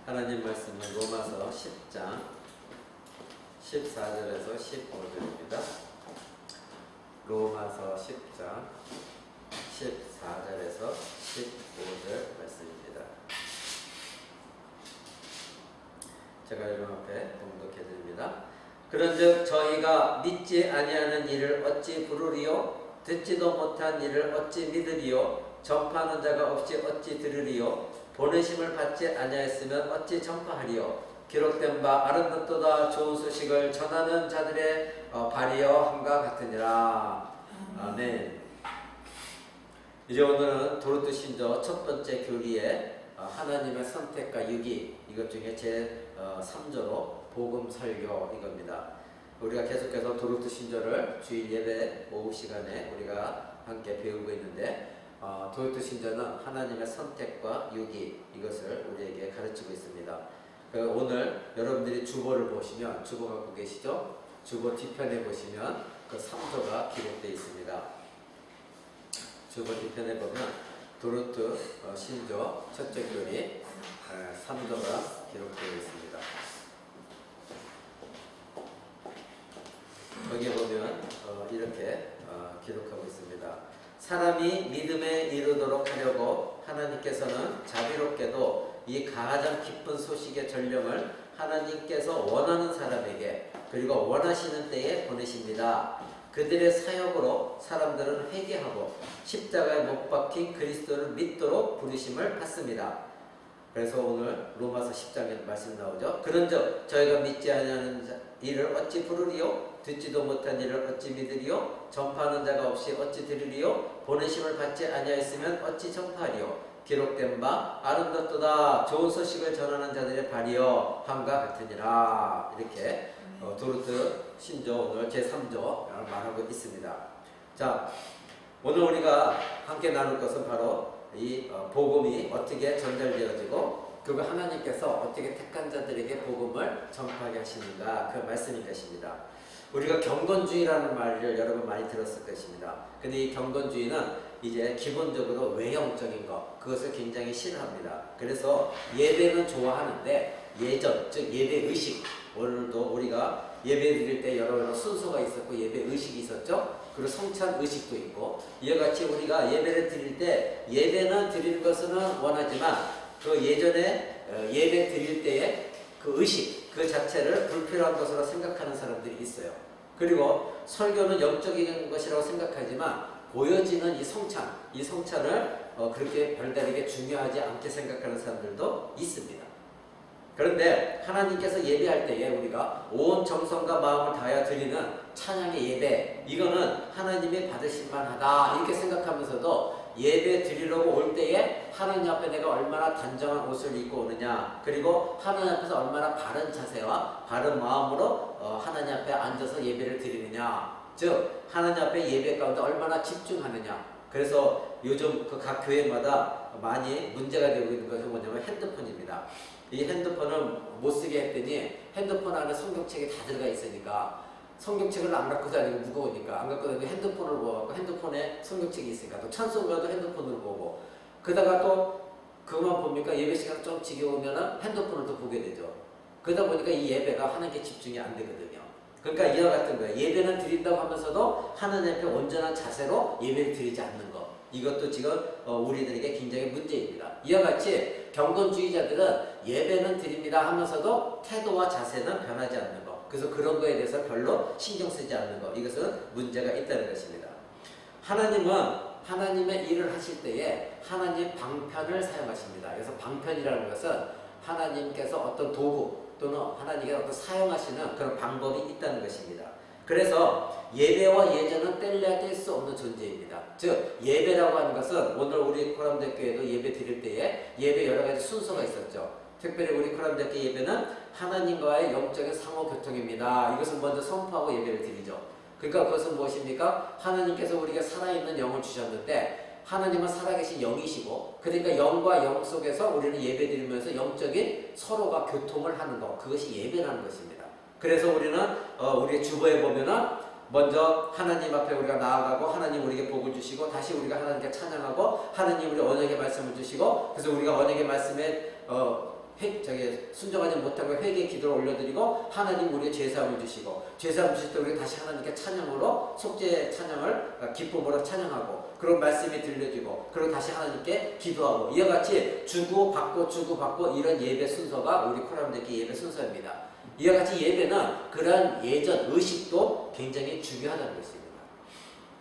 하나님 말씀은 로마서 10장 14절에서 15절입니다. 로마서 10장 14절에서 15절 말씀입니다. 제가 여러분 앞에 봉독해 드립니다. 그런즉 저희가 믿지 아니하는 일을 어찌 부르리요? 듣지도 못한 일을 어찌 믿으리요? 전파하는 자가 없이 어찌 들으리요? 보내심을 받지 아니하였으면 어찌 전파하리요? 기록된 바 아름답도다 좋은 소식을 전하는 자들의 발이여 함과 같으니라. 아멘. 이제 오늘은 도르트 신조 첫 번째 교리에 하나님의 선택과 유기, 이것 중에 제 3조로 복음 설교 이겁니다. 우리가 계속해서 도르트 신조를 주일 예배 오후 시간에 우리가 함께 배우고 있는데, 도르트 신조는 하나님의 선택과 유기, 이것을 우리에게 가르치고 있습니다. 오늘 여러분들이 주보를 보시면, 주보 갖고 계시죠? 주보 뒤편에 보시면 그 3조가 기록되어 있습니다. 주보 뒤편에 보면 도르트 신조 첫째 교리 3조가 기록되어 있습니다. 거기에 보면 이렇게 기록하고 있습니다. 사람이 믿음에 이르도록 하려고 하나님께서는 자비롭게도 이 가장 기쁜 소식의 전령을 하나님께서 원하는 사람에게 그리고 원하시는 때에 보내십니다. 그들의 사역으로 사람들은 회개하고 십자가에 못 박힌 그리스도를 믿도록 부르심을 받습니다. 그래서 오늘 로마서 10장에 말씀 나오죠. 그런즉 저희가 믿지 아니하는 일을 어찌 부르리요? 듣지도 못한 일을 어찌 믿으리요? 전파하는 자가 없이 어찌 들으리요? 보내심을 받지 아니하였으면 어찌 전파하리요? 기록된 바 아름답도다 좋은 소식을 전하는 자들의 발이여 함과 같으니라. 이렇게 도르트 신조 오늘 제3조 말하고 있습니다. 자, 오늘 우리가 함께 나눌 것은 바로 이 복음이 어떻게 전달되어지고 그리고 하나님께서 어떻게 택한 자들에게 복음을 전파하게 하시는가, 그 말씀인 것입니다. 우리가 경건주의라는 말을 여러분 많이 들었을 것입니다. 근데 이 경건주의는 이제 기본적으로 외형적인 것, 그것을 굉장히 싫어합니다. 그래서 예배는 좋아하는데 예전, 즉 예배 의식, 오늘도 우리가 예배 드릴 때 여러 순서가 있었고 예배 의식이 있었죠. 그리고 성찬 의식도 있고, 이와 같이 우리가 예배를 드릴 때 예배는 드리는 것은 원하지만 그 예전에 예배 드릴 때의 그 의식 그 자체를 불필요한 것으로 생각하는 사람들이 있어요. 그리고 설교는 영적인 것이라고 생각하지만 보여지는 이 성찬을 그렇게 별다르게 중요하지 않게 생각하는 사람들도 있습니다. 그런데 하나님께서 예배할 때에 우리가 온 정성과 마음을 다하여 드리는 찬양의 예배, 이거는 하나님이 받으실 만하다 이렇게 생각하면서도 예배 드리려고 올 때에 하나님 앞에 내가 얼마나 단정한 옷을 입고 오느냐, 그리고 하나님 앞에서 얼마나 바른 자세와 바른 마음으로 하나님 앞에 앉아서 예배를 드리느냐, 즉 하나님 앞에 예배 가운데 얼마나 집중하느냐. 그래서 요즘 그 각 교회마다 많이 문제가 되고 있는 것은 뭐냐면 핸드폰입니다. 이 핸드폰을 못 쓰게 했더니 핸드폰 안에 성경책이 다 들어가 있으니까 성경책을 안 갖고 다니고 무거우니까 안 갖고 다니고 핸드폰을 보고 핸드폰에 성경책이 있으니까 또 찬송가도 핸드폰으로 보고, 그러다가 또 그만 봅니까? 예배 시간 좀 지겨우면 핸드폰을 또 보게 되죠. 그러다 보니까 이 예배가 하나님께 집중이 안 되거든요. 그러니까 이와 같은 거예요. 예배는 드린다고 하면서도 하나님 앞에 온전한 자세로 예배를 드리지 않는 것, 이것도 지금 우리들에게 굉장히 문제입니다. 이와 같이 경건주의자들은 예배는 드립니다 하면서도 태도와 자세는 변하지 않는 것, 그래서 그런 거에 대해서 별로 신경 쓰지 않는 것, 이것은 문제가 있다는 것입니다. 하나님은 하나님의 일을 하실 때에 하나님 방편을 사용하십니다. 그래서 방편이라는 것은 하나님께서 어떤 도구 또는 하나님께서 어떤 사용하시는 그런 방법이 있다는 것입니다. 그래서 예배와 예전은 뗄래야 뗄 수 없는 존재입니다. 즉 예배라고 하는 것은 오늘 우리 코람대교회도 예배 드릴 때에 예배 여러 가지 순서가 있었죠. 특별히 우리 코람대교 예배는 하나님과의 영적인 상호교통입니다. 이것을 먼저 선포하고 예배를 드리죠. 그러니까 그것은 무엇입니까? 하나님께서 우리에게 살아있는 영을 주셨는데 하나님은 살아계신 영이시고, 그러니까 영과 영 속에서 우리는 예배 드리면서 영적인 서로가 교통을 하는 것, 그것이 예배라는 것입니다. 그래서 우리는 우리 주보에 보면은 먼저 하나님 앞에 우리가 나아가고 하나님 우리에게 복을 주시고 다시 우리가 하나님께 찬양하고 하나님 우리 언약의 말씀을 주시고, 그래서 우리가 언약의 말씀에 순종하지 못한 걸 회개 기도를 올려드리고 하나님 우리의 죄사함을 주시고 죄사함 주실 때 우리 다시 하나님께 찬양으로 속죄 찬양을 기쁨으로 찬양하고 그런 말씀이 들려지고 그리고 다시 하나님께 기도하고 이와 같이 주고받고 이런 예배 순서가 우리 코람대교 예배 순서입니다. 이와 같이 예배는 그러한 예전 의식도 굉장히 중요하다는 것입니다.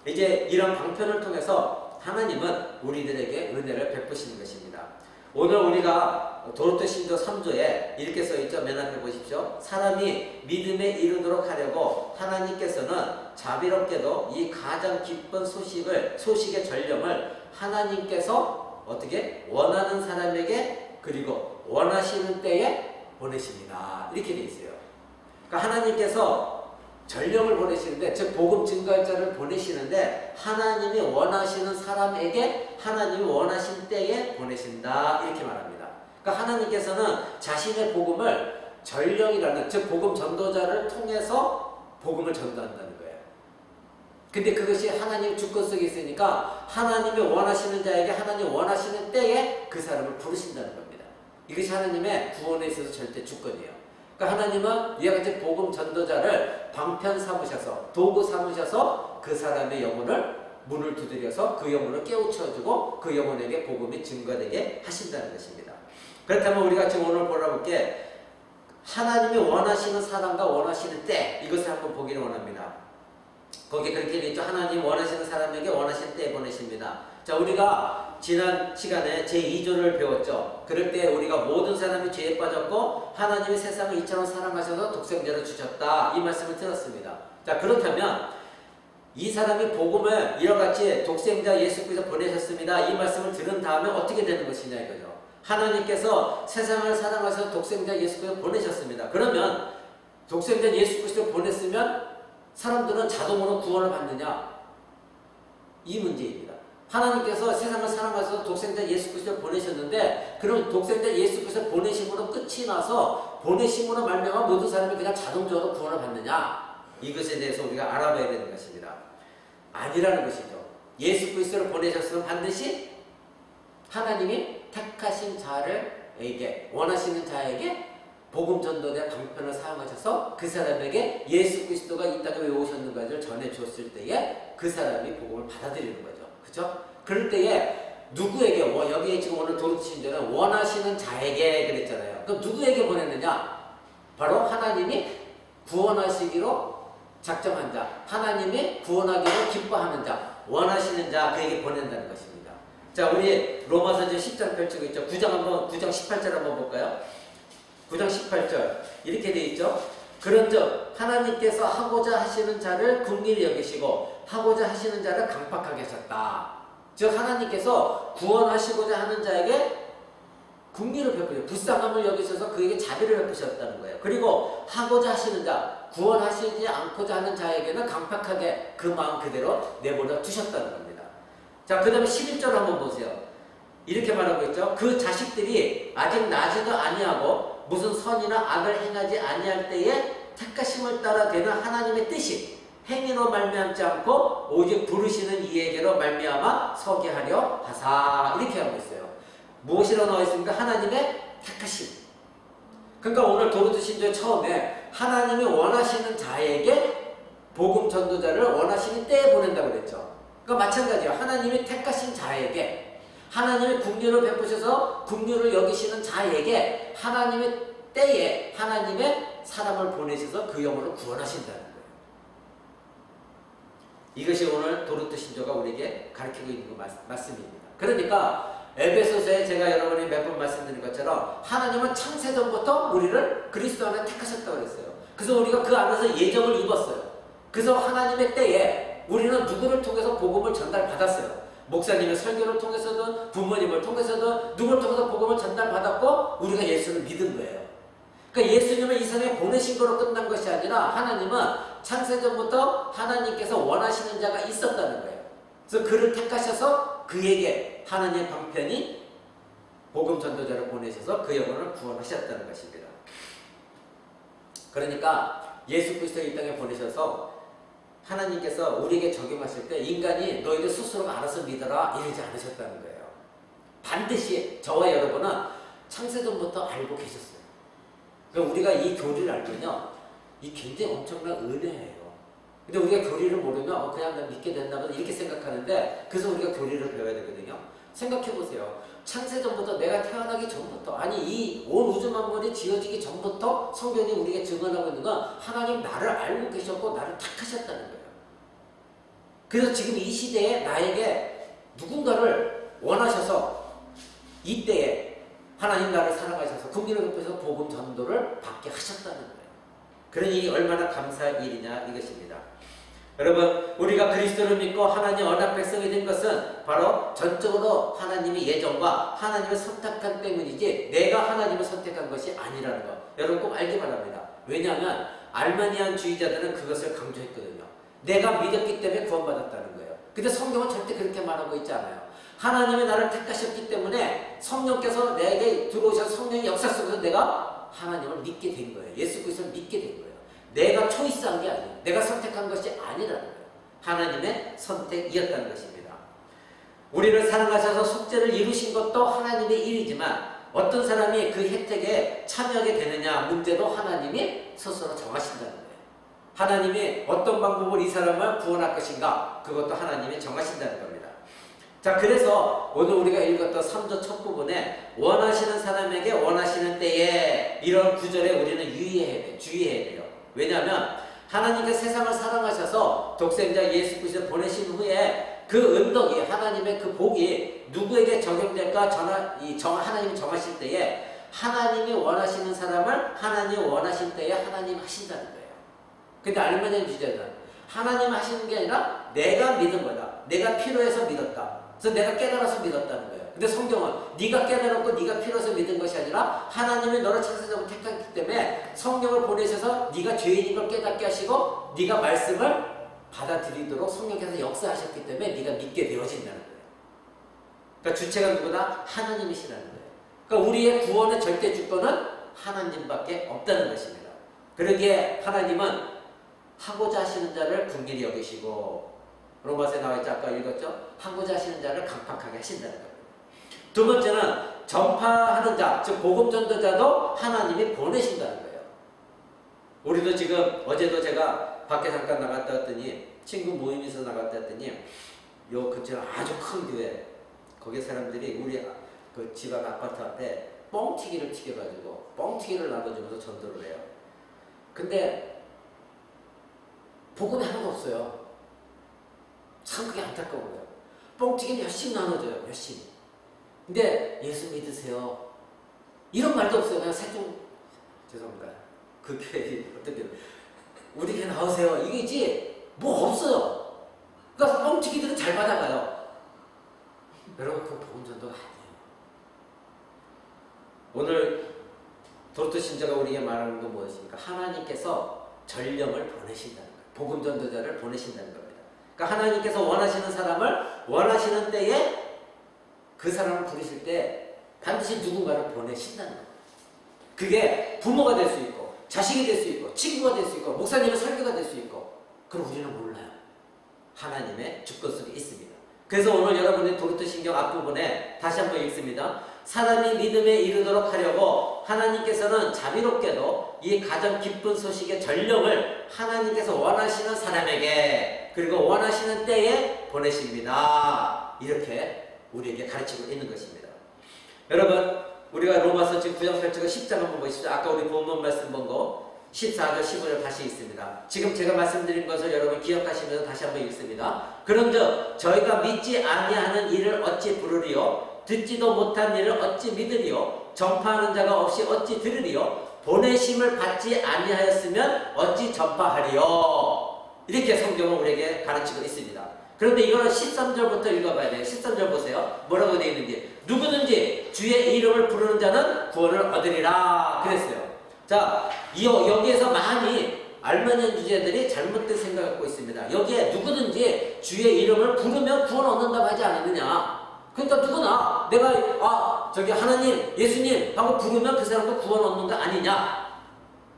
이제 이런 방편을 통해서 하나님은 우리들에게 은혜를 베푸시는 것입니다. 오늘 우리가 도르트 신조 3조에 이렇게 써있죠. 맨 앞에 보십시오. 사람이 믿음에 이르도록 하려고 하나님께서는 자비롭게도 이 가장 기쁜 소식의 전령을 하나님께서 어떻게 원하는 사람에게 그리고 원하시는 때에 보내십니다. 이렇게 돼 있어요. 그러니까 하나님께서 전령을 보내시는데, 즉 복음 증거할 자를 보내시는데 하나님이 원하시는 사람에게 하나님이 원하신 때에 보내신다 이렇게 말합니다. 그러니까 하나님께서는 자신의 복음을 전령이라는 즉 복음 전도자를 통해서 복음을 전도한다는 거예요. 근데 그것이 하나님 주권 속에 있으니까 하나님이 원하시는 자에게 하나님 원하시는 때에 그 사람을 부르신다는 겁니다. 이것이 하나님의 구원에 있어서 절대 주권이에요. 그러니까 하나님은 이와 같이 복음 전도자를 방편 삼으셔서 도구 삼으셔서 그 사람의 영혼을 문을 두드려서 그 영혼을 깨우쳐주고 그 영혼에게 복음이 증거되게 하신다는 것입니다. 그렇다면 우리가 지금 오늘 보려볼 게 하나님이 원하시는 사람과 원하시는 때 이것을 한번 보기를 원합니다. 거기에 그렇게 되어 있죠. 하나님 원하시는 사람에게 원하시는 때에 보내십니다. 자, 우리가 지난 시간에 제2조를 배웠죠. 그럴 때 우리가 모든 사람이 죄에 빠졌고 하나님이 세상을 이처럼 사랑하셔서 독생자를 주셨다 이 말씀을 들었습니다. 자, 그렇다면 이 사람이 복음을 이와 같이 독생자 예수께서 보내셨습니다 이 말씀을 들은 다음에 어떻게 되는 것이냐 이거죠. 하나님께서 세상을 사랑하셔서 독생자 예수께서 보내셨습니다. 그러면 독생자 예수께서 보냈으면 사람들은 자동으로 구원을 받느냐 이 문제입니다. 하나님께서 세상을 사랑하셔서 독생자 예수 그리스도를 보내셨는데 그럼 독생자 예수 그리스도를 보내심으로 끝이 나서 보내심으로 말미암아 모든 사람이 그냥 자동적으로 구원을 받느냐 이것에 대해서 우리가 알아봐야 되는 것입니다. 아니라는 것이죠. 예수 그리스도를 보내셨으면 반드시 하나님이 택하신 자에게 원하시는 자에게 복음 전도대 방편을 사용하셔서 그 사람에게 예수 그리스도가 이 땅에 왜 오셨는가를 전해 주었을 때에 그 사람이 복음을 받아들이는 거죠. 그죠? 그럴 때에 누구에게 여기에 지금 오늘 도르트 신조는 원하시는 자에게 그랬잖아요. 그럼 누구에게 보냈느냐? 바로 하나님이 구원하시기로 작정한 자, 하나님이 구원하기로 기뻐하는 자, 원하시는 자 그에게 보낸다는 것입니다. 자, 우리 로마서 10장 펼치고 있죠. 9장 18절 한번 볼까요? 9장 18절 이렇게 되어 있죠. 그런즉 하나님께서 하고자 하시는 자를 긍휼히 여기시고 하고자 하시는 자를 강팍하게 하셨다. 즉 하나님께서 구원하시고자 하는 자에게 긍휼을 베푸셔 불쌍함을 여기셔서 그에게 자비를 베푸셨다는 거예요. 그리고 하고자 하시는 자 구원하시지 않고자 하는 자에게는 강팍하게 그 마음 그대로 내버려 두셨다는 겁니다. 자, 그 다음에 11절 한번 보세요. 이렇게 말하고 있죠. 그 자식들이 아직 나지도 아니하고 무슨 선이나 악을 행하지 아니할 때에 택하심을 따라 되는 하나님의 뜻이 행위로 말미암지 않고 오직 부르시는 이에게로 말미암아 서게 하려 하사 이렇게 하고 있어요. 무엇이라고 나와 있습니까? 하나님의 택하심. 그러니까 오늘 도르트 신조의 처음에 하나님이 원하시는 자에게 복음 전도자를 원하시는 때에 보낸다고 그랬죠. 그러니까 마찬가지예요. 하나님이 택하신 자에게 하나님의 긍휼을 베푸셔서 긍휼을 여기시는 자에게 하나님의 때에 하나님의 사람을 보내셔서 그 영혼을 구원하신다는 거예요. 이것이 오늘 도르트 신조가 우리에게 가르치고 있는 것 맞습니다. 그러니까 에베소서에 제가 여러분이 몇 번 말씀드린 것처럼 하나님은 창세전부터 우리를 그리스도 안에 택하셨다고 그랬어요. 그래서 우리가 그 안에서 예정을 입었어요. 그래서 하나님의 때에 우리는 누구를 통해서 복음을 전달받았어요. 목사님의 설교를 통해서든 부모님을 통해서든 누구를 통해서 복음을 전달받았고 우리가 예수를 믿은 거예요. 그러니까 예수님을 이 세상에 보내신 거로 끝난 것이 아니라 하나님은 창세전부터 하나님께서 원하시는 자가 있었다는 거예요. 그래서 그를 택하셔서 그에게 하나님의 방편이 복음 전도자를 보내셔서 그 영혼을 구원하셨다는 것입니다. 그러니까 예수 그리스도를 이 땅에 보내셔서 하나님께서 우리에게 적용하실 때 인간이 너희들 스스로 알아서 믿어라 이러지 않으셨다는 거예요. 반드시 저와 여러분은 창세전부터 알고 계셨어요. 그러니까 우리가 이 교리를 알면요, 이 굉장히 엄청난 은혜예요. 근데 우리가 교리를 모르면 그냥 난 믿게 된다면 이렇게 생각하는데, 그래서 우리가 교리를 배워야 되거든요. 생각해보세요. 창세전부터, 내가 태어나기 전부터, 아니 이 온 우주 만물이 지어지기 전부터 성경이 우리에게 증언하고 있는 건 하나님 나를 알고 계셨고 나를 택하셨다는 거예요. 그래서 지금 이 시대에 나에게 누군가를 원하셔서 이때에 하나님 나를 사랑하셔서 긍휼을 베푸셔서 복음 전도를 받게 하셨다는 거예요. 그러니 얼마나 감사할 일이냐 이것입니다. 여러분, 우리가 그리스도를 믿고 하나님 언약 백성이 된 것은 바로 전적으로 하나님의 예정과 하나님의 선택한 때문이지 내가 하나님을 선택한 것이 아니라는 거 여러분 꼭 알기 바랍니다. 왜냐하면 알마니안 주의자들은 그것을 강조했거든요. 내가 믿었기 때문에 구원받았다는 거예요. 근데 성경은 절대 그렇게 말하고 있지 않아요. 하나님이 나를 택하셨기 때문에 성령께서 내게 들어오셔서 성령의 역사 속에서 내가 하나님을 믿게 된 거예요. 예수 그리스도를 믿게 된 거예요. 내가 초이스한 게 아니에요. 내가 선택한 것이 아니라는 거예요. 하나님의 선택이었다는 것입니다. 우리를 사랑하셔서 속죄를 이루신 것도 하나님의 일이지만 어떤 사람이 그 혜택에 참여하게 되느냐 문제도 하나님이 스스로 정하신다는 거예요. 하나님이 어떤 방법으로 이 사람을 구원할 것인가 그것도 하나님이 정하신다는 겁니다. 자, 그래서 오늘 우리가 읽었던 3조 첫 부분에 원하시는 사람에게 원하시는 때에 이런 구절에 우리는 주의해야 돼요. 왜냐하면 하나님께 세상을 사랑하셔서 독생자 예수 그리스도를 보내신 후에 그 은덕이 하나님의 그 복이 누구에게 적용될까 하나님이 정하실 때에 하나님이 원하시는 사람을 하나님이 원하신 때에 하나님 하신다는 거예요. 근데 알마니안 주제는 하나님 하시는 게 아니라 내가 믿은 거다. 내가 필요해서 믿었다. 그래서 내가 깨달아서 믿었다는 거예요. 근데 성경은 네가 깨달았고 네가 필요해서 믿은 것이 아니라 하나님이 너를 창세전부터 택했기 때문에 성령을 보내셔서 네가 죄인인 걸 깨닫게 하시고 네가 말씀을 받아들이도록 성령께서 역사하셨기 때문에 네가 믿게 되어진다는 거예요. 그러니까 주체가 누구나 하나님이시라는 거예요. 그러니까 우리의 구원의 절대 주권은 하나님밖에 없다는 것입니다. 그러기에 하나님은 하고자 하시는 자를 긍휼히 여기시고 로마서에 나와있죠. 아까 읽었죠. 하고자 하시는 자를 강팍하게 하신다는 겁니다. 두 번째는 전파하는 자, 즉 복음 전도자도 하나님이 보내신다는 거예요. 우리도 지금 어제도 제가 밖에 잠깐 나갔다 왔더니 친구 모임에서 나갔다 왔더니 요 근처에 아주 큰 교회 거기 사람들이 우리 그 집안 아파트 앞에 뻥튀기를 튀겨가지고 뻥튀기를 나눠주면서 전도를 해요. 근데 복음이 하나도 없어요. 참 그게 안타까워요. 뻥튀기는 열심히 나눠줘요. 열심히. 근데 예수 믿으세요. 이런 말도 없어요. 그냥 죄송합니다. 그 교회 어떻게 우리 교회 나오세요. 이게지 뭐 없어요. 그러니까 뻥튀기들은 잘 받아가요. 여러분 그 복음 전도가 아니에요. 오늘 도르트 신자가 우리에게 말하는 건 무엇입니까? 하나님께서 전령을 보내신다는 거예요. 복음 전도자를 보내신다는 겁니다. 그러니까 하나님께서 원하시는 사람을 원하시는 때에 그 사람을 부르실 때 반드시 누군가를 보내신다는 거예요. 그게 부모가 될 수 있고 자식이 될 수 있고 친구가 될 수 있고 목사님의 설교가 될 수 있고 그럼 우리는 몰라요. 하나님의 주권 속에 있습니다. 그래서 오늘 여러분의 도르트 신경 앞부분에 다시 한번 읽습니다. 사람이 믿음에 이르도록 하려고 하나님께서는 자비롭게도 이 가장 기쁜 소식의 전령을 하나님께서 원하시는 사람에게 그리고 원하시는 때에 보내십니다. 이렇게 우리에게 가르치고 있는 것입니다. 여러분 우리가 로마서 지금 9장 8절 10장 한번 보십시오. 아까 우리 본문 말씀 본 거 14절 15절 다시 읽습니다. 지금 제가 말씀드린 것을 여러분 기억하시면서 다시 한번 읽습니다. 그런즉 저희가 믿지 아니하는 일을 어찌 부르리요 듣지도 못한 일을 어찌 믿으리요 전파하는 자가 없이 어찌 들으리요 보내심을 받지 아니하였으면 어찌 전파하리요. 이렇게 성경은 우리에게 가르치고 있습니다. 그런데 이거는 13절부터 읽어봐야 돼요. 13절 보세요. 뭐라고 되어 있는지. 누구든지 주의 이름을 부르는 자는 구원을 얻으리라 그랬어요. 자, 여기에서 많이 알마니안 주제들이 잘못된 생각을 갖고 있습니다. 여기에 누구든지 주의 이름을 부르면 구원 얻는다고 하지 않았느냐. 그러니까 누구나 내가 저기 하나님 예수님 하고 부르면 그 사람도 구원 얻는 거 아니냐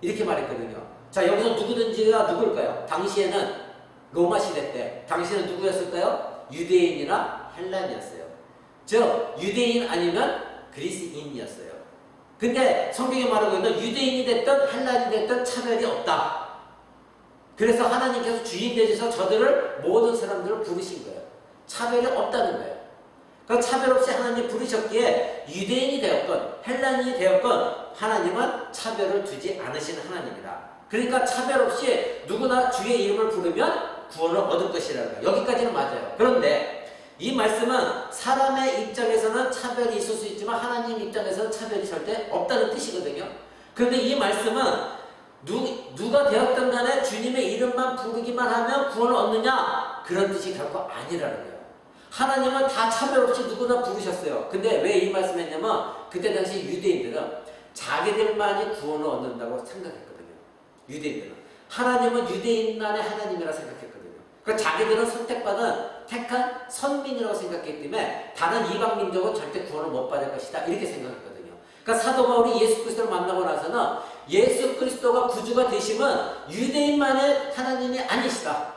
이렇게 말했거든요. 자, 여기서 누구든지가 누굴까요? 당시에는 로마 시대 때 당시에는 누구였을까요? 유대인이나 헬란이었어요. 즉 유대인 아니면 그리스인이었어요. 근데 성경이 말하고 있는 유대인이 됐든 헬라인이 됐든 차별이 없다. 그래서 하나님께서 주인 되셔서 저들을 모든 사람들을 부르신 거예요. 차별이 없다는 거예요. 그 차별 없이 하나님 부르셨기에 유대인이 되었건 헬라인이 되었건 하나님은 차별을 두지 않으시는 하나님이다. 그러니까 차별 없이 누구나 주의 이름을 부르면 구원을 얻을 것이라는 거예요. 여기까지는 맞아요. 그런데 이 말씀은 사람의 입장에서는 차별이 있을 수 있지만 하나님 입장에서는 차별이 절대 없다는 뜻이거든요. 그런데 이 말씀은 누가 되었든 간에 주님의 이름만 부르기만 하면 구원을 얻느냐? 그런 뜻이 결코 아니라는 거예요. 하나님은 다 차별 없이 누구나 부르셨어요. 근데 왜 이 말씀을 했냐면 그때 당시 유대인들은 자기들만이 구원을 얻는다고 생각했거든요. 유대인들은. 하나님은 유대인만의 하나님이라 생각했거든요. 그러니까 자기들은 선택받은 택한 선민이라고 생각했기 때문에 다른 이방 민족은 절대 구원을 못 받을 것이다. 이렇게 생각했거든요. 그러니까 사도 바울이 예수 그리스도를 만나고 나서는 예수 그리스도가 구주가 되심은 유대인만의 하나님이 아니시다.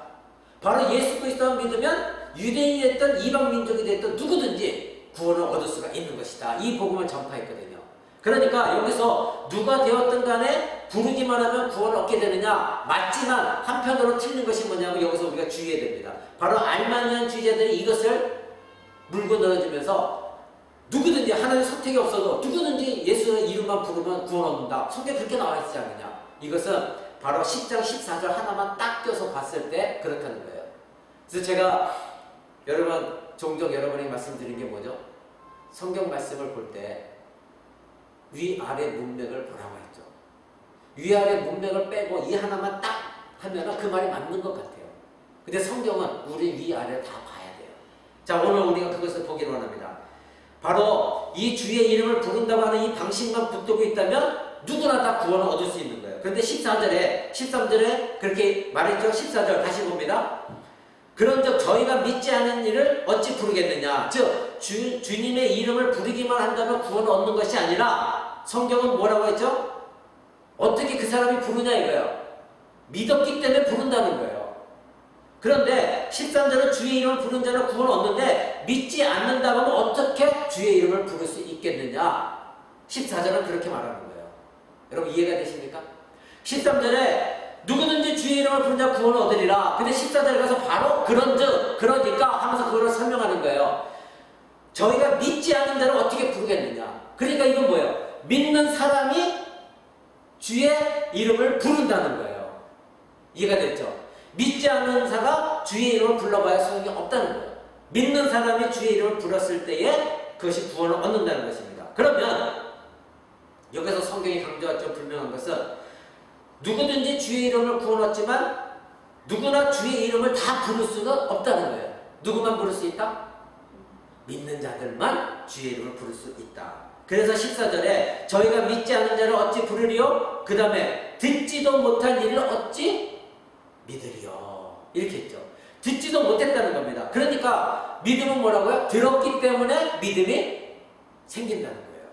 바로 예수 그리스도를 믿으면 유대인이 됐든 이방 민족이 됐든 누구든지 구원을 얻을 수가 있는 것이다. 이 복음을 전파했거든요. 그러니까 여기서 누가 되었든 간에 부르기만 하면 구원을 얻게 되느냐? 맞지만 한편으로 틀린 것이 뭐냐면 여기서 우리가 주의해야 됩니다. 바로 알마니안 주의자들이 이것을 물고 늘어지면서 누구든지 하나님 선택이 없어도 누구든지 예수의 이름만 부르면 구원 얻는다. 성경에 그렇게 나와 있지 않느냐? 이것은 바로 10장 14절 하나만 딱 껴서 봤을 때 그렇다는 거예요. 그래서 제가 여러분 종종 여러분이 말씀드린 게 뭐죠? 성경 말씀을 볼 때 위아래 문맥을 보라고 했죠. 위아래 문맥을 빼고 이 하나만 딱 하면 그 말이 맞는 것 같아요. 근데 성경은 우리 위아래를 다 봐야 돼요. 자, 오늘 우리가 그것을 보기를 원합니다. 바로 이 주의 이름을 부른다고 하는 이 방식만 붙들고 있다면 누구나 다 구원을 얻을 수 있는 거예요. 그런데 13절에 그렇게 말했죠. 14절 다시 봅니다. 그런즉 저희가 믿지 않은 이를 어찌 부르겠느냐? 즉 주님의 이름을 부르기만 한다면 구원을 얻는 것이 아니라 성경은 뭐라고 했죠? 어떻게 그 사람이 부르냐 이거예요. 믿었기 때문에 부른다는 거예요. 그런데 13절은 주의 이름을 부른 자는 구원을 얻는데 믿지 않는다고 하면 어떻게 주의 이름을 부를 수 있겠느냐? 14절은 그렇게 말하는 거예요. 여러분 이해가 되십니까? 13절에 누구든지 주의 이름을 부른 자 구원을 얻으리라. 근데 14절에 가서 바로 그런즉 그러니까 하면서 그걸 설명하는 거예요. 저희가 믿지 않는 자를 어떻게 부르겠느냐? 그러니까 이건 뭐예요? 믿는 사람이 주의 이름을 부른다는 거예요. 이해가 됐죠? 믿지 않는 자가 주의 이름을 불러봐야 소용이 없다는 거예요. 믿는 사람이 주의 이름을 불렀을 때에 그것이 구원을 얻는다는 것입니다. 그러면 여기서 성경이 강조할 점 분명한 것은 누구든지 주의 이름을 구원 얻지만 누구나 주의 이름을 다 부를 수는 없다는 거예요. 누구만 부를 수 있다? 믿는 자들만 주의 이름을 부를 수 있다. 그래서 14절에 저희가 믿지 않은 자를 어찌 부르리요? 그 다음에 듣지도 못한 일을 어찌 믿으리요? 이렇게 했죠. 듣지도 못했다는 겁니다. 그러니까 믿음은 뭐라고요? 들었기 때문에 믿음이 생긴다는 거예요.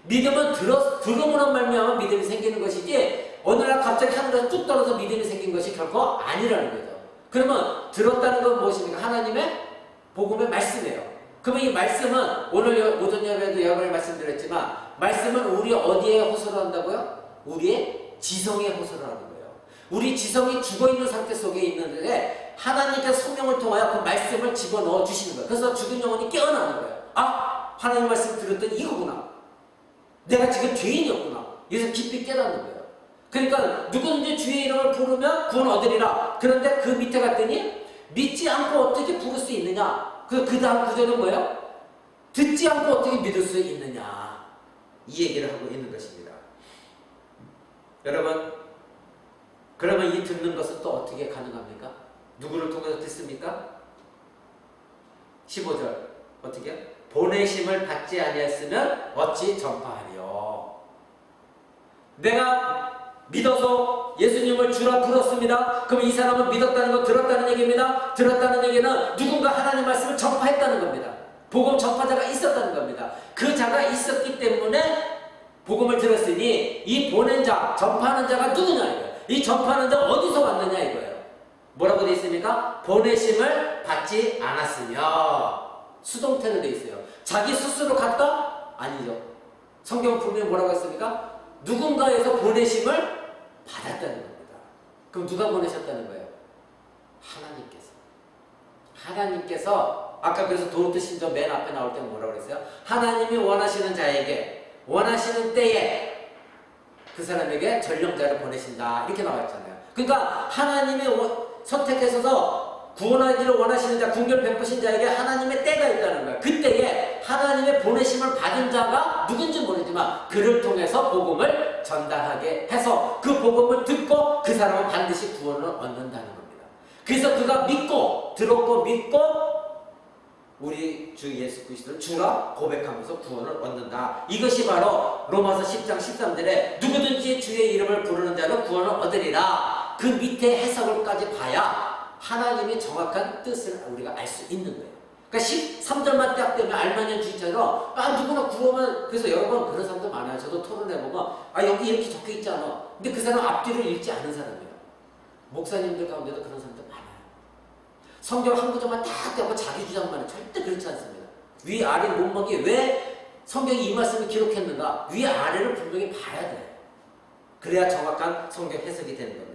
믿음은 들음으로 말미암아 믿음이 생기는 것이지 어느 날 갑자기 하늘에서 뚝 떨어져 믿음이 생긴 것이 결코 아니라는 거죠. 그러면 들었다는 건 무엇입니까? 하나님의 복음의 말씀이에요. 그러면 이 말씀은 오늘 오전 예배에도 여러 번 말씀드렸지만 말씀은 우리 어디에 호소를 한다고요? 우리의 지성에 호소를 하는 거예요. 우리 지성이 죽어있는 상태 속에 있는데 하나님께서 성령을 통하여 그 말씀을 집어넣어 주시는 거예요. 그래서 죽은 영혼이 깨어나는 거예요. 아! 하나님 말씀 들었더니 이거구나. 내가 지금 죄인이었구나. 그래서 깊이 깨닫는 거예요. 그러니까 누구든지 주의 이름을 부르면 구원 얻으리라. 그런데 그 밑에 갔더니 믿지 않고 어떻게 부를 수 있느냐? 그 다음 구절은 뭐예요? 듣지 않고 어떻게 믿을 수 있느냐? 이 얘기를 하고 있는 것입니다. 여러분, 그러면 이 듣는 것은 또 어떻게 가능합니까? 누구를 통해서 듣습니까? 15절 어떻게? 보내심을 받지 아니했으면 어찌 전파하리요? 내가 믿어서 예수님을 주라 부르었습니다. 그럼 이 사람은 믿었다는 거 들었다는 얘기입니다. 들었다는 얘기는 누군가 하나님 말씀을 전파했다는 겁니다. 복음 전파자가 있었다는 겁니다. 그 자가 있었기 때문에 복음을 들었으니 이 보낸 자, 전파하는 자가 누구냐 이거예요. 이 전파하는 자 어디서 왔느냐 이거예요. 뭐라고 되어 있습니까? 보내심을 받지 않았으며 수동태로 되어 있어요. 자기 스스로 갔다? 아니죠. 성경 분명히 뭐라고 했습니까? 누군가에서 보내심을 받았다는 겁니다. 그럼 누가 보내셨다는 거예요? 하나님께서 아까 그래서 도르트 신전 맨 앞에 나올 때 뭐라고 그랬어요? 하나님이 원하시는 자에게 원하시는 때에 그 사람에게 전령자를 보내신다 이렇게 나왔잖아요. 그러니까 하나님이 선택해서 구원하기를 원하시는 자, 궁결 베푸신 자에게 하나님의 때가 있다는 거예요. 그때에 하나님의 보내심을 받은 자가 누군지 모르지만 그를 통해서 복음을 전달하게 해서 그 복음을 듣고 그 사람은 반드시 구원을 얻는다는 겁니다. 그래서 그가 들었고 믿고 우리 주 예수 그리스도를 주라 고백하면서 구원을 얻는다. 이것이 바로 로마서 10장 13절에 누구든지 주의 이름을 부르는 자는 구원을 얻으리라. 그 밑에 해석을까지 봐야 하나님의 정확한 뜻을 우리가 알 수 있는 거예요. 그러니까 13절만 딱 되면 알만한 주의처럼 누구나 구원을, 그래서 여러분 그런 사람도 많아요. 저도 토론해보면 여기 이렇게 적혀 있잖아. 근데 그 사람 앞뒤를 읽지 않은 사람이에요. 목사님들 가운데도 그런 사람들 많아요. 성경 한 구절만 딱 떼고 자기 주장만 해. 절대 그렇지 않습니다. 위아래 못먹이 왜 성경이 이 말씀을 기록했는가? 위아래를 분명히 봐야 돼요. 그래야 정확한 성경 해석이 되는 겁니다.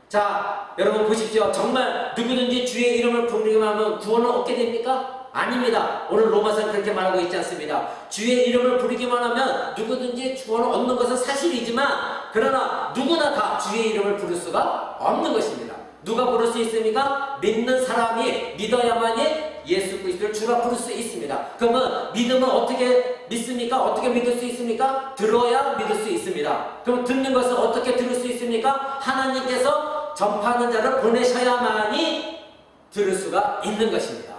자, 여러분 보십시오. 정말 누구든지 주의 이름을 부르기만 하면 구원을 얻게 됩니까? 아닙니다. 오늘 로마서는 그렇게 말하고 있지 않습니다. 주의 이름을 부르기만 하면 누구든지 구원을 얻는 것은 사실이지만 그러나 누구나 다 주의 이름을 부를 수가 없는 것입니다. 누가 부를 수 있습니까? 믿는 사람이 믿어야만이 예수 그리스도를 주라 부를 수 있습니다. 그러면 믿음은 어떻게 믿습니까? 어떻게 믿을 수 있습니까? 들어야 믿을 수 있습니다. 그럼 듣는 것은 어떻게 들을 수 있습니까? 하나님께서 전파하는 자를 보내셔야만이 들을 수가 있는 것입니다.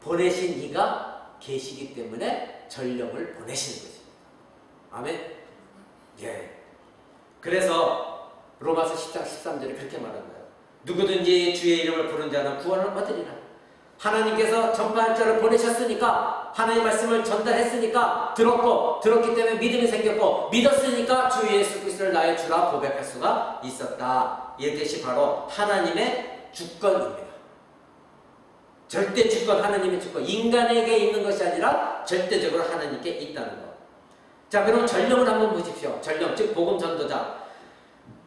보내신 이가 계시기 때문에 전령을 보내시는 것입니다. 아멘? 예. 그래서 로마서 10장 13절에 그렇게 말한 거예요. 누구든지 주의 이름을 부른 자는 구원을 얻으리라. 하나님께서 전파할 자를 보내셨으니까, 하나님의 말씀을 전달했으니까 들었기 때문에 믿음이 생겼고, 믿었으니까 주 예수 그리스도를 나의 주라 고백할 수가 있었다. 이것이 바로 하나님의 주권입니다. 절대 주권, 하나님의 주권. 인간에게 있는 것이 아니라 절대적으로 하나님께 있다는 것. 자, 그럼 전령을 한번 보십시오. 전령, 즉 복음 전도자.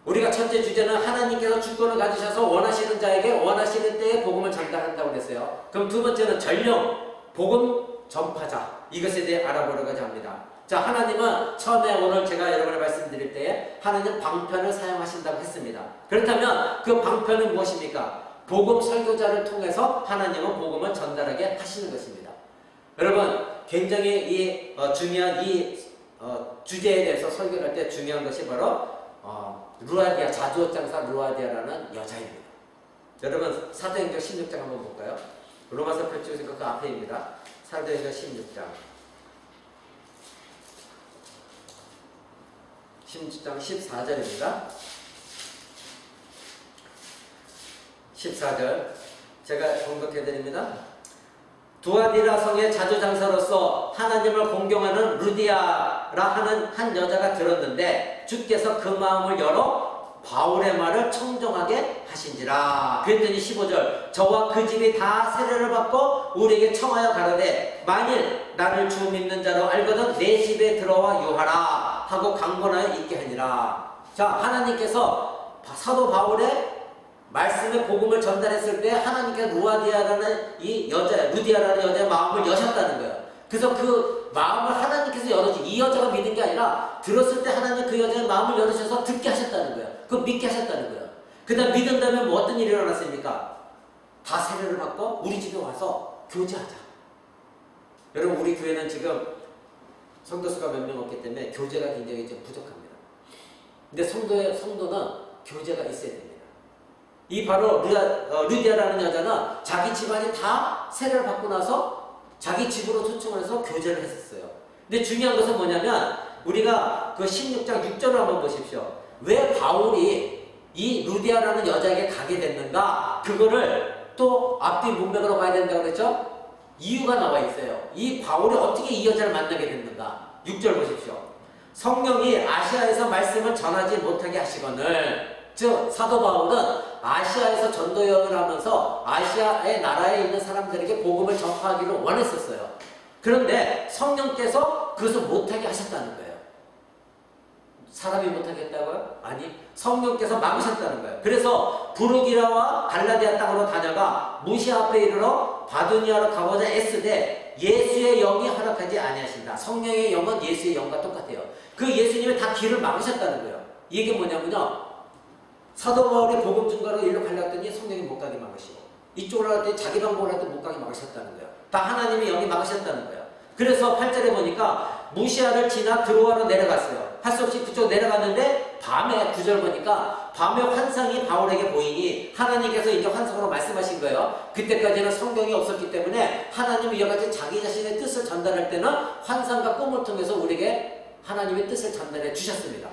우리가 첫째 주제는 하나님께서 주권을 가지셔서 원하시는 자에게 원하시는 때에 복음을 전달한다고 그랬어요. 그럼 두 번째는 전령, 복음 전파자. 이것에 대해 알아보려고 합니다. 자, 하나님은 처음에 오늘 제가 여러분에 말씀드릴 때에 하나님 방편을 사용하신다고 했습니다. 그렇다면 그 방편은 무엇입니까? 복음 설교자를 통해서 하나님은 복음을 전달하게 하시는 것입니다. 여러분, 굉장히 중요한 주제에 대해서 설교를 할 때 중요한 것이 바로 루아디아, 자주옷장사 루아디아라는 여자입니다. 여러분 사도행전 16장 한번 볼까요? 로마서 펼쳐주신 그 앞에입니다. 사도행전 16장 14절입니다. 14절 제가 공독해드립니다. 두아디라 성의 자주장사로서 하나님을 공경하는 루디아라 하는 한 여자가 들었는데 주께서 그 마음을 열어 바울의 말을 청정하게 하신지라. 그랬더니 15절 저와 그 집이 다 세례를 받고 우리에게 청하여 가로되 만일 나를 주 믿는 자로 알거든 내 집에 들어와 유하라 하고 강권하여 있게 하니라. 자, 하나님께서 사도 바울의 말씀의 복음을 전달했을 때 하나님께서 루디아라는 여자의 마음을 여셨다는 거예요. 그래서 그 마음을 하나님께서 열어주시. 이 여자가 믿은 게 아니라 들었을 때 하나님 그 여자의 마음을 열으셔서 듣게 하셨다는 거예요. 그거 믿게 하셨다는 거예요. 그 다음 믿은 다음에 뭐 어떤 일이 일어났습니까? 다 세례를 받고 우리 집에 와서 교제하자. 여러분 우리 교회는 지금 성도수가 몇 명 없기 때문에 교제가 굉장히 좀 부족합니다. 근데 성도는 교제가 있어야 됩니다. 이 바로 루디아라는 여자는 자기 집안이 다 세례를 받고 나서 자기 집으로 초청을 해서 교제를 했었어요. 근데 중요한 것은 뭐냐면 우리가 그 16장 6절을 한번 보십시오. 왜 바울이 이 루디아라는 여자에게 가게 됐는가? 그거를 또 앞뒤 문맥으로 봐야 된다고 그랬죠? 이유가 나와 있어요. 이 바울이 어떻게 이 여자를 만나게 됐는가? 6절 보십시오. 성령이 아시아에서 말씀을 전하지 못하게 하시거늘, 즉 사도 바울은 아시아에서 전도 여행을 하면서 아시아의 나라에 있는 사람들에게 복음을 전파하기를 원했었어요. 그런데 성령께서 그것을 못하게 하셨다는 거예요. 사람이 못하겠다고요? 아니, 성령께서 막으셨다는 거예요. 그래서 부르기라와 갈라디아 땅으로 다녀가 무시 앞에 이르러 바두니아로 가보자 애쓰되 예수의 영이 허락하지 아니하신다. 성령의 영은 예수의 영과 똑같아요. 그 예수님이 다 길을 막으셨다는 거예요. 이게 뭐냐면요, 사도 바울이 복음 증거로 일로 가려고 했더니 성령이 못 가게 막으시고, 이쪽으로 할 때 자기 방법을 할 때 못 가게 막으셨다는 거예요. 다 하나님의 영이 막으셨다는 거예요. 그래서 8절에 보니까 무시아를 지나 드로아로 내려갔어요. 할 수 없이 그쪽 내려갔는데 밤에 9절 보니까 밤에 환상이 바울에게 보이니 하나님께서 이제 환상으로 말씀하신 거예요. 그때까지는 성경이 없었기 때문에 하나님이 여러 가지 자기 자신의 뜻을 전달할 때는 환상과 꿈을 통해서 우리에게 하나님의 뜻을 전달해 주셨습니다.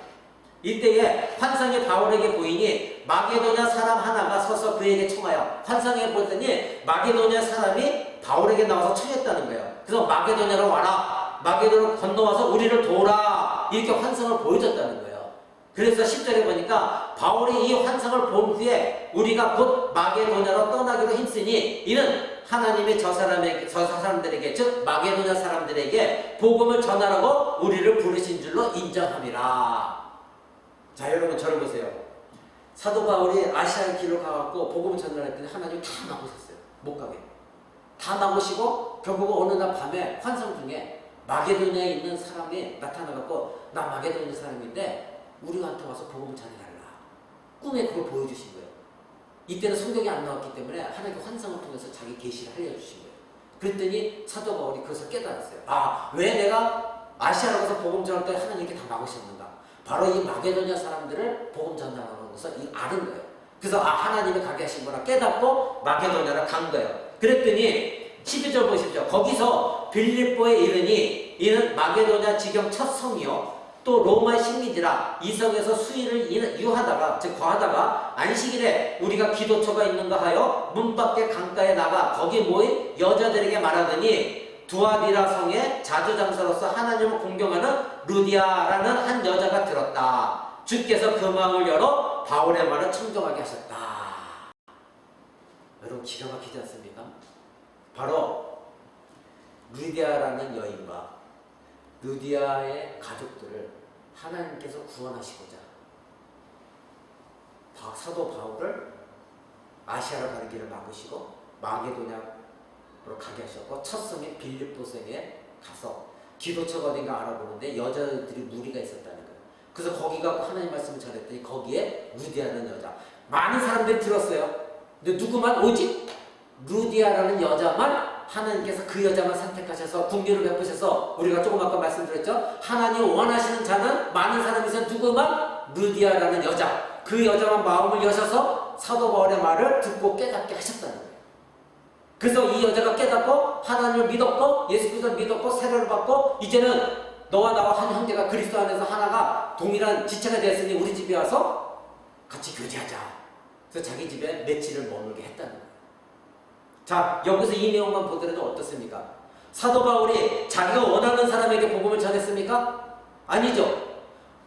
이때에 환상이 바울에게 보이니 마게도냐 사람 하나가 서서 그에게 청하여, 환상에 보더니 마게도냐 사람이 바울에게 나와서 청했다는 거예요. 그래서 마게도냐로 와라, 마게도를 건너와서 우리를 도우라, 이렇게 환상을 보여줬다는 거예요. 그래서 10절에 보니까 바울이 이 환상을 본 후에 우리가 곧 마게도냐로 떠나기로 힘쓰니 이는 하나님의 저 사람들에게, 즉 마게도냐 사람들에게 복음을 전하라고 우리를 부르신 줄로 인정함이라. 자, 여러분 저를 보세요. 사도 바울이 아시아의 길로 가갖고 복음을 전달했더니 하나님 다 막으셨어요. 못 가게. 다 막으시고 결국 어느 날 밤에 환상 중에 마게도냐에 있는 사람이 나타나갖고 나 마게도냐 사람인데 우리한테 와서 복음을 전해달라. 꿈에 그걸 보여주신 거예요. 이때는 성경이 안 나왔기 때문에 하나님의 환상을 통해서 자기 계시를 알려주신 거예요. 그랬더니 사도 바울이 그것을 깨달았어요. 아, 왜 내가 아시아로 가서 복음 전할 때 하나님께 다 막으셨는가? 바로 이 마게도냐 사람들을 복음 전달하는 것을 아는 거예요. 그래서 아, 하나님이 가게 하신 거라 깨닫고 마게도냐로 간 거예요. 그랬더니 12절 보십시오. 거기서 빌립보에 이르니 이는 마게도냐 지경 첫 성이요 또 로마의 식민지라 이 성에서 수일을 유하다가, 즉 거하다가 안식일에 우리가 기도처가 있는가 하여 문 밖에 강가에 나가 거기 모인 여자들에게 말하더니 두아디라 성의 자주장사로서 하나님을 공경하는 루디아라는 한 여자가 들었다. 주께서 그 마음을 열어 바울의 말을 청정하게 하셨다. 여러분 기가 막히지 않습니까? 바로 루디아라는 여인과 루디아의 가족들을 하나님께서 구원하시고자 사도 바울을 아시아로 가는 길을 막으시고 마게도냐로 가게 하셨고 첫 성인 빌립보성에 가서 기도처가 어딘가 알아보는데 여자들이 무리가 있었다는 거예요. 그래서 거기 가고 하나님 말씀을 전했더니 거기에 루디아라는 여자, 많은 사람들이 들었어요. 근데 누구만? 오직 루디아라는 여자만 하나님께서 그 여자만 선택하셔서 국리를 베푸셔서, 우리가 조금 아까 말씀드렸죠. 하나님 원하시는 자는 많은 사람이 있어 누구만? 루디아라는 여자, 그 여자만 마음을 여셔서 사도 바울의 말을 듣고 깨닫게 하셨다는 거예요. 그래서 이 여자가 깨닫고 하나님을 믿었고 예수 그리스도를 믿었고 세례를 받고 이제는 너와 나와 한 형제가 그리스도 안에서 하나가 동일한 지체가 되었으니 우리 집에 와서 같이 교제하자. 그래서 자기 집에 며칠을 머물게 했다는 거예요. 자, 여기서 이 내용만 보더라도 어떻습니까? 사도 바울이 자기가 원하는 사람에게 복음을 전했습니까? 아니죠.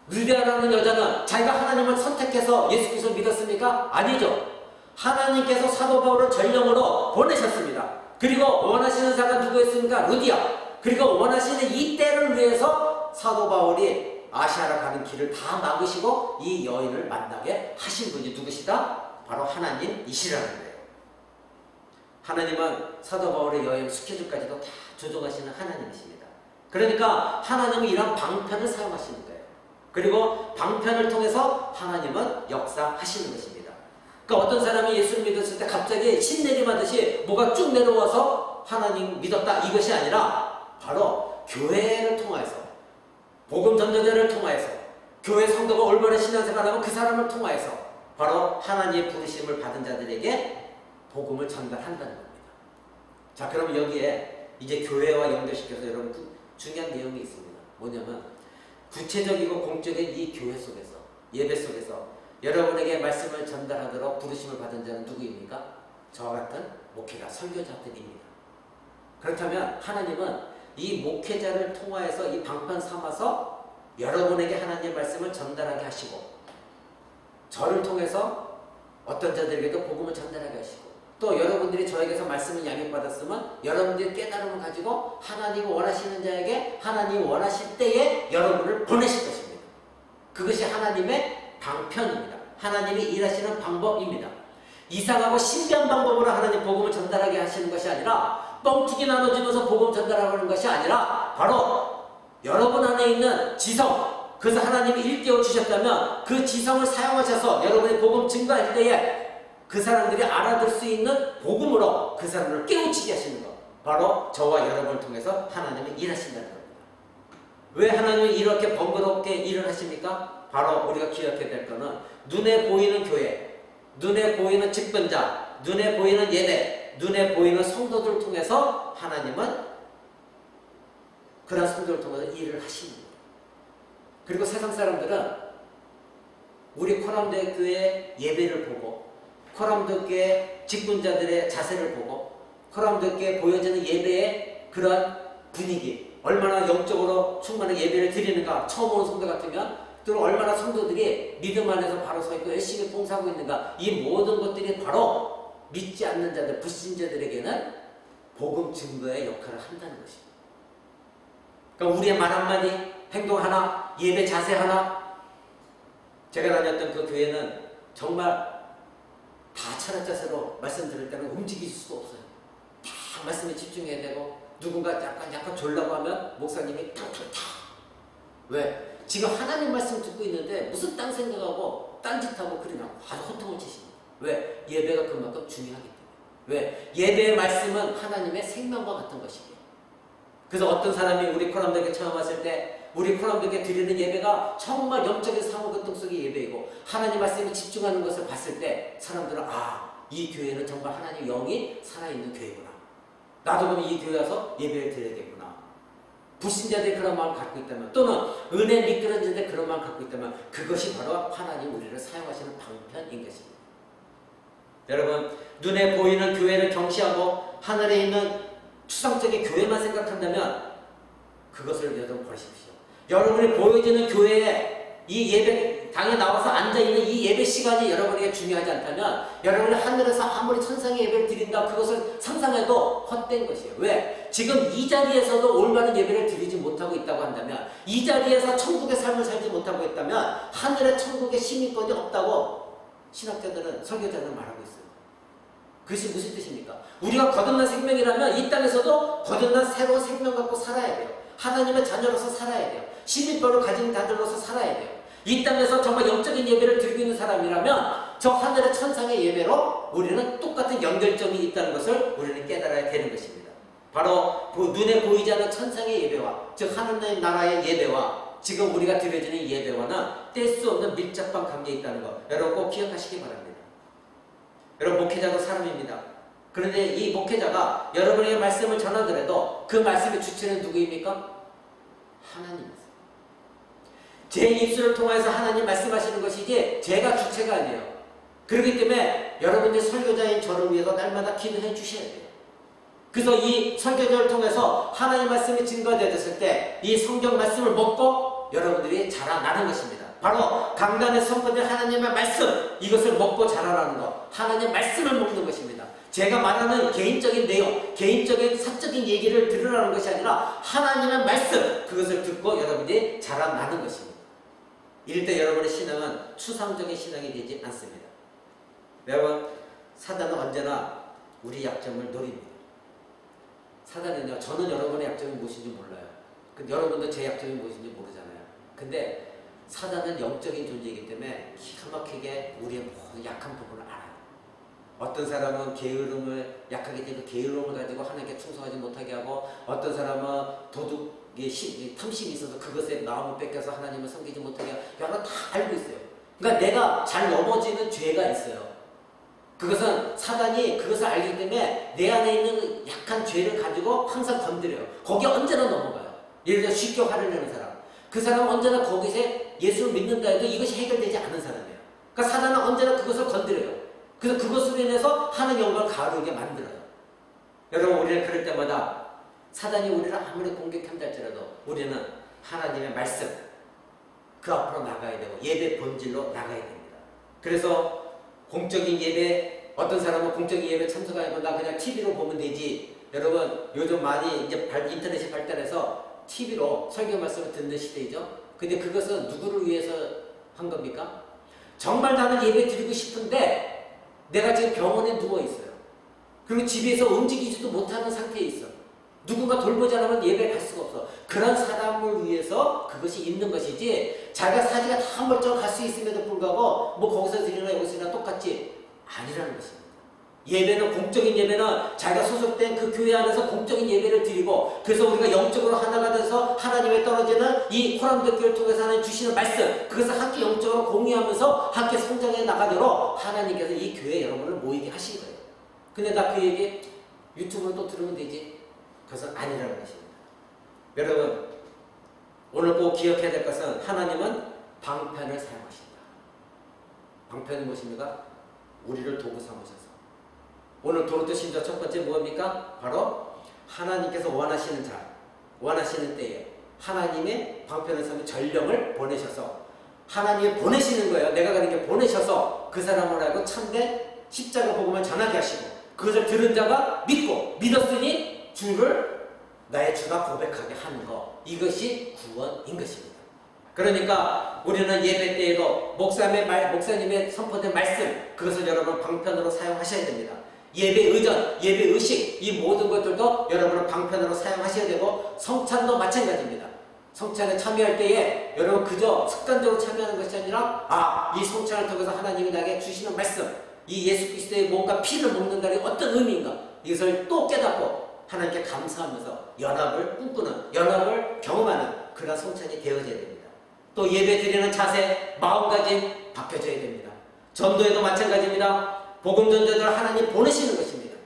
루디아라는 여자는 자기가 하나님을 선택해서 예수 그리스도를 믿었습니까? 아니죠. 하나님께서 사도 바울을 전령으로 보내셨습니다. 그리고 원하시는 자가 누구였습니까? 루디아. 그리고 원하시는 이 때를 위해서 사도 바울이 아시아로 가는 길을 다 막으시고 이 여인을 만나게 하신 분이 누구시다? 바로 하나님이시라는 거예요. 하나님은 사도 바울의 여행 스케줄까지도 다 조정하시는 하나님이십니다. 그러니까 하나님은 이런 방편을 사용하시는 거예요. 그리고 방편을 통해서 하나님은 역사하시는 것입니다. 그러니까 어떤 사람이 예수를 믿었을 때 갑자기 신내림하듯이 뭐가 쭉 내려와서 하나님 믿었다 이것이 아니라 바로 교회를 통해서, 복음 전도자를 통해서, 교회 성도가 올바른 신앙생활하면 그 사람을 통해서 바로 하나님의 부르심을 받은 자들에게 복음을 전달한다는 겁니다. 자, 그럼 여기에 이제 교회와 연결시켜서 여러분 중요한 내용이 있습니다. 뭐냐면 구체적이고 공적인 이 교회 속에서, 예배 속에서 여러분에게 말씀을 전달하도록 부르심을 받은 자는 누구입니까? 저와 같은 목회자, 설교자들입니다. 그렇다면 하나님은 이 목회자를 통하여서 이 방편 삼아서 여러분에게 하나님의 말씀을 전달하게 하시고, 저를 통해서 어떤 자들에게도 복음을 전달하게 하시고, 또 여러분들이 저에게서 말씀을 양육받았으면 여러분들이 깨달음을 가지고 하나님이 원하시는 자에게 하나님이 원하실 때에 여러분을 보내실 것입니다. 그것이 하나님의 방편입니다. 하나님이 일하시는 방법입니다. 이상하고 신비한 방법으로 하나님 복음을 전달하게 하시는 것이 아니라 뻥튀기 나눠주면서 복음 전달하는 것이 아니라 바로 여러분 안에 있는 지성, 그래서 하나님이 일깨워 주셨다면 그 지성을 사용하셔서 여러분이 복음 증거할 때에 그 사람들이 알아들 수 있는 복음으로 그 사람을 깨우치게 하시는 것, 바로 저와 여러분을 통해서 하나님이 일하신다는 겁니다. 왜 하나님이 이렇게 번거롭게 일을 하십니까? 바로 우리가 기억해야 될 것은 눈에 보이는 교회, 눈에 보이는 직분자, 눈에 보이는 예배, 눈에 보이는 성도들을 통해서 하나님은 그런 성도를 통해서 일을 하시는 거예요. 그리고 세상 사람들은 우리 코람대 교회 예배를 보고 코람대 교회 직분자들의 자세를 보고 코람대 교회 보여지는 예배의 그런 분위기, 얼마나 영적으로 충만한 예배를 드리는가, 처음 오는 성도 같으면 또 얼마나 성도들이 믿음 안에서 바로 서 있고 열심히 봉사하고 있는가, 이 모든 것들이 바로 믿지 않는 자들, 불신자들에게는 복음 증거의 역할을 한다는 것입니다. 그러니까 우리의 말 한마디, 행동 하나, 예배 자세 하나, 제가 다녔던 그 교회는 정말 다 철학 자세로 말씀 들을 때는 움직일 수도 없어요. 다 말씀에 집중해야 되고 누군가 약간 졸라고 하면 목사님이 탁 왜? 지금 하나님 말씀 듣고 있는데 무슨 딴 생각하고 딴짓하고 그러냐, 아주 호통을 치십니다. 왜? 예배가 그만큼 중요하기 때문에. 왜? 예배의 말씀은 하나님의 생명과 같은 것이기에. 그래서 어떤 사람이 우리 코람대교회 처음 왔을 때 우리 코람대교회 드리는 예배가 정말 영적인 상호교통 속의 예배이고 하나님 말씀에 집중하는 것을 봤을 때 사람들은 이 교회는 정말 하나님 영이 살아있는 교회구나. 나도 그럼 이 교회 와서 예배를 드려야겠구나. 불신자들이 그런 마음을 갖고 있다면, 또는 은혜 미끄러진데 그런 마음을 갖고 있다면 그것이 바로 하나님 우리를 사용하시는 방편인 것입니다. 여러분, 눈에 보이는 교회를 경시하고 하늘에 있는 추상적인 교회만 생각한다면 그것을 여러분 버리십시오. 여러분이 보여지는 교회에 이 예배 당에 나와서 앉아있는 이 예배 시간이 여러분에게 중요하지 않다면 여러분이 하늘에서 아무리 천상의 예배를 드린다 그것을 상상해도 헛된 것이에요. 왜? 지금 이 자리에서도 올바른 예배를 드리지 못하고 있다고 한다면, 이 자리에서 천국의 삶을 살지 못하고 있다면 하늘의 천국의 시민권이 없다고 신학자들은, 설교자들은 말하고 있어요. 그것이 무슨 뜻입니까? 우리가 거듭난 생명이라면 이 땅에서도 거듭난 새로운 생명 갖고 살아야 돼요. 하나님의 자녀로서 살아야 돼요. 시민권을 가진 자들로서 살아야 돼요. 이 땅에서 정말 영적인 예배를 드리고 있는 사람이라면 저 하늘의 천상의 예배로 우리는 똑같은 연결점이 있다는 것을 우리는 깨달아야 되는 것입니다. 바로 눈에 보이지 않는 천상의 예배와, 즉 하나님 나라의 예배와 지금 우리가 드려지는 예배와는 뗄 수 없는 밀접한 관계에 있다는 것, 여러분 꼭 기억하시기 바랍니다. 여러분, 목회자도 사람입니다. 그런데 이 목회자가 여러분에게 말씀을 전하더라도 그 말씀의 주체는 누구입니까? 하나님이세요. 제 입술을 통해서 하나님 말씀하시는 것이지 제가 주체가 아니에요. 그렇기 때문에 여러분들 설교자인 저를 위해서 날마다 기도해 주셔야 돼요. 그래서 이 설교자를 통해서 하나님 말씀이 증거되었을 때 이 성경 말씀을 먹고 여러분들이 자라나는 것입니다. 바로 강단에 선포된 하나님의 말씀, 이것을 먹고 자라나는 것, 하나님의 말씀을 먹는 것입니다. 제가 말하는 개인적인 내용, 개인적인 사적인 얘기를 들으라는 것이 아니라 하나님의 말씀, 그것을 듣고 여러분들이 자라나는 것입니다. 이럴 때 여러분의 신앙은 추상적인 신앙이 되지 않습니다. 여러분, 사단은 언제나 우리 약점을 노립니다. 사단은요, 저는 여러분의 약점이 무엇인지 몰라요. 근데 여러분도 제 약점이 무엇인지 모르잖아요. 근데 사단은 영적인 존재이기 때문에 기가 막히게 우리의 모든 약한 부분을 알아요. 어떤 사람은 게으름을 약하게 되고 게으름을 가지고 하나님께 충성하지 못하게 하고, 어떤 사람은 도둑이 탐심이 있어서 그것에 마음을 뺏겨서 하나님을 섬기지 못하게 하고, 여러분 다 알고 있어요. 그러니까 내가 잘 넘어지는 죄가 있어요. 그것은 사단이 그것을 알기 때문에 내 안에 있는 약한 죄를 가지고 항상 건드려요. 거기에 언제나 넘어가요. 예를 들어 쉽게 화를 내는 사람, 그 사람은 언제나 거기서 예수를 믿는다 해도 이것이 해결되지 않은 사람이에요. 그러니까 사단은 언제나 그것을 건드려요. 그래서 그것으로 인해서 하나님의 영광을 가르게 만들어요. 여러분, 우리는 그럴 때마다 사단이 우리를 아무리 공격한다 할지라도 우리는 하나님의 말씀, 그 앞으로 나가야 되고 예배 본질로 나가야 됩니다. 그래서 공적인 예배, 어떤 사람은 공적인 예배 참석하고 나 그냥 TV로 보면 되지. 여러분 요즘 많이 이제 인터넷이 발달해서 TV로 설교 말씀을 듣는 시대이죠. 근데 그것은 누구를 위해서 한 겁니까? 정말 나는 예배 드리고 싶은데 내가 지금 병원에 누워 있어요. 그리고 집에서 움직이지도 못하는 상태에 있어. 누군가 돌보지 않으면 예배 갈 수가 없어. 그런 사람을 위해서 그것이 있는 것이지 자기가 사지가 다 멀쩡 갈 수 있음에도 불구하고 뭐 거기서 드리나 여기서나 똑같지 아니라는 것입니다. 예배는 공적인 예배는 자기가 소속된 그 교회 안에서 공적인 예배를 드리고 그래서 우리가 영적으로 하나가 돼서 하나님에 떨어지는 이 코란도 교회를 통해서 하나님 주시는 말씀 그것을 함께 영적으로 공유하면서 함께 성장해 나가도록 하나님께서 이 교회 여러분을 모이게 하신 거예요. 근데 나 그 얘기 유튜브로 또 들으면 되지. 그것은 아니라는 것입니다. 여러분 오늘 꼭 기억해야 될 것은 하나님은 방편을 사용하신다. 방편이 무엇입니까? 우리를 도구 삼으셔서 오늘 도로토 신조 첫 번째 무엇입니까? 바로 하나님께서 원하시는 자, 원하시는 때에 하나님의 방편을 삼은 전령을 보내셔서 하나님이 보내시는 거예요. 내가 가는 게 보내셔서 그 사람을 알고 참된 십자가 복음을 전하게 하시고 그것을 들은 자가 믿고 믿었으니 주를 나의 주가 고백하게 하는 것 이것이 구원인 것입니다. 그러니까 우리는 예배 때에도 목사님의 선포된 말씀 그것을 여러분 방편으로 사용하셔야 됩니다. 예배 의전, 예배 의식 이 모든 것들도 여러분은 방편으로 사용하셔야 되고 성찬도 마찬가지입니다. 성찬에 참여할 때에 여러분 그저 습관적으로 참여하는 것이 아니라 이 성찬을 통해서 하나님이 나에게 주시는 말씀 이 예수 그리스도의 몸과 피를 먹는다는 어떤 의미인가 이것을 또 깨닫고 하나님께 감사하면서 연합을 꿈꾸는 연합을 경험하는 그런 성찬이 되어져야 됩니다. 또 예배 드리는 자세 마음가짐 바뀌어져야 됩니다. 전도에도 마찬가지입니다. 복음 전도자를 하나님 보내시는 것입니다.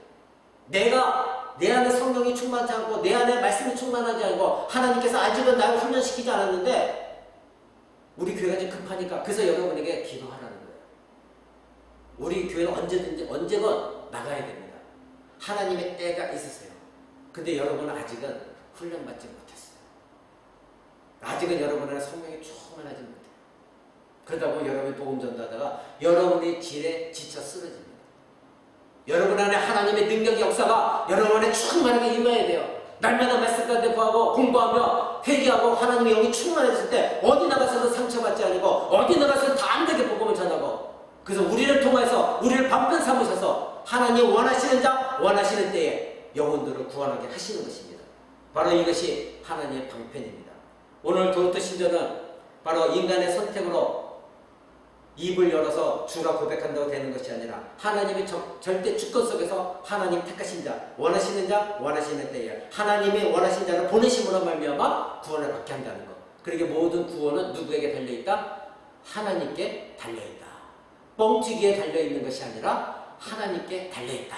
내가 내 안에 성령이 충만하지 않고 내 안에 말씀이 충만하지 않고 하나님께서 아직은 나를 훈련시키지 않았는데 우리 교회가 좀 급하니까 그래서 여러분에게 기도하라는 거예요. 우리 교회는 언제건 나가야 됩니다. 하나님의 때가 있으세요. 근데 여러분은 아직은 훈련받지 못했어요. 아직은 여러분 안에 성령이 충만하지 못해요. 그러다 보면 여러분이 복음 전도하다가 여러분의 질에 지쳐 쓰러집니다. 여러분 안에 하나님의 능력 역사가 여러분 안에 충만하게 임해야 돼요. 날마다 말씀 가운데 구하고 공부하며 회개하고 하나님의 영이 충만해졌을 때 어디 나가서도 상처받지 않고 어디 나가서도 담대하게 복음을 전하고 그래서 우리를 통해서 우리를 방편 삼으셔서 하나님 원하시는 자 원하시는 때에 영혼들을 구원하게 하시는 것입니다. 바로 이것이 하나님의 방편입니다. 오늘 도로토 신조는 바로 인간의 선택으로 입을 열어서 주라 고백한다고 되는 것이 아니라 하나님의 절대 주권 속에서 하나님 택하신 자 원하시는 때에 하나님의 원하신 자를 보내심으로 말미암아 구원을 받게 한다는 것. 그러게 모든 구원은 누구에게 달려있다? 하나님께 달려있다. 뻥튀기에 달려있는 것이 아니라 하나님께 달려있다.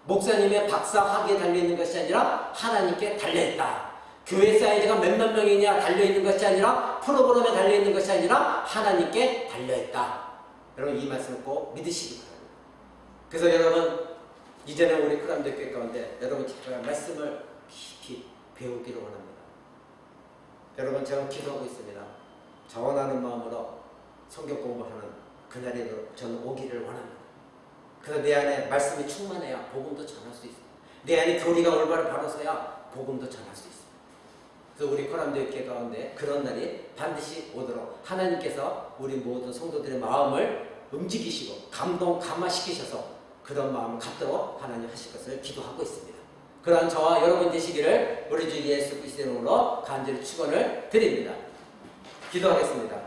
목사님의 박사 학위에 달려있는 것이 아니라 하나님께 달려있다. 교회 사이즈가 몇몇 명이냐 달려있는 것이 아니라 프로그램에 달려있는 것이 아니라 하나님께 달려있다. 여러분 이 말씀을 꼭 믿으시기 바랍니다. 그래서 여러분 이제는 우리 크람대 교회 가운데 여러분 제가 말씀을 깊이 배우기를 원합니다. 여러분 제가 기도하고 있습니다. 자원하는 마음으로 성경 공부하는 그날이 저는 오기를 원합니다. 그래서 내 안에 말씀이 충만해야 복음도 전할 수 있습니다. 내 안에 교리가 올바로 바로서야 복음도 전할 수 있습니다. 그래서 우리 코람대 교회 가운데 그런 날이 반드시 오도록 하나님께서 우리 모든 성도들의 마음을 움직이시고 감화시키셔서 그런 마음을 갖도록 하나님 하실 것을 기도하고 있습니다. 그러한 저와 여러분 되시기를 우리 주 예수 그리스도의 이름으로 간절히 축원을 드립니다. 기도하겠습니다.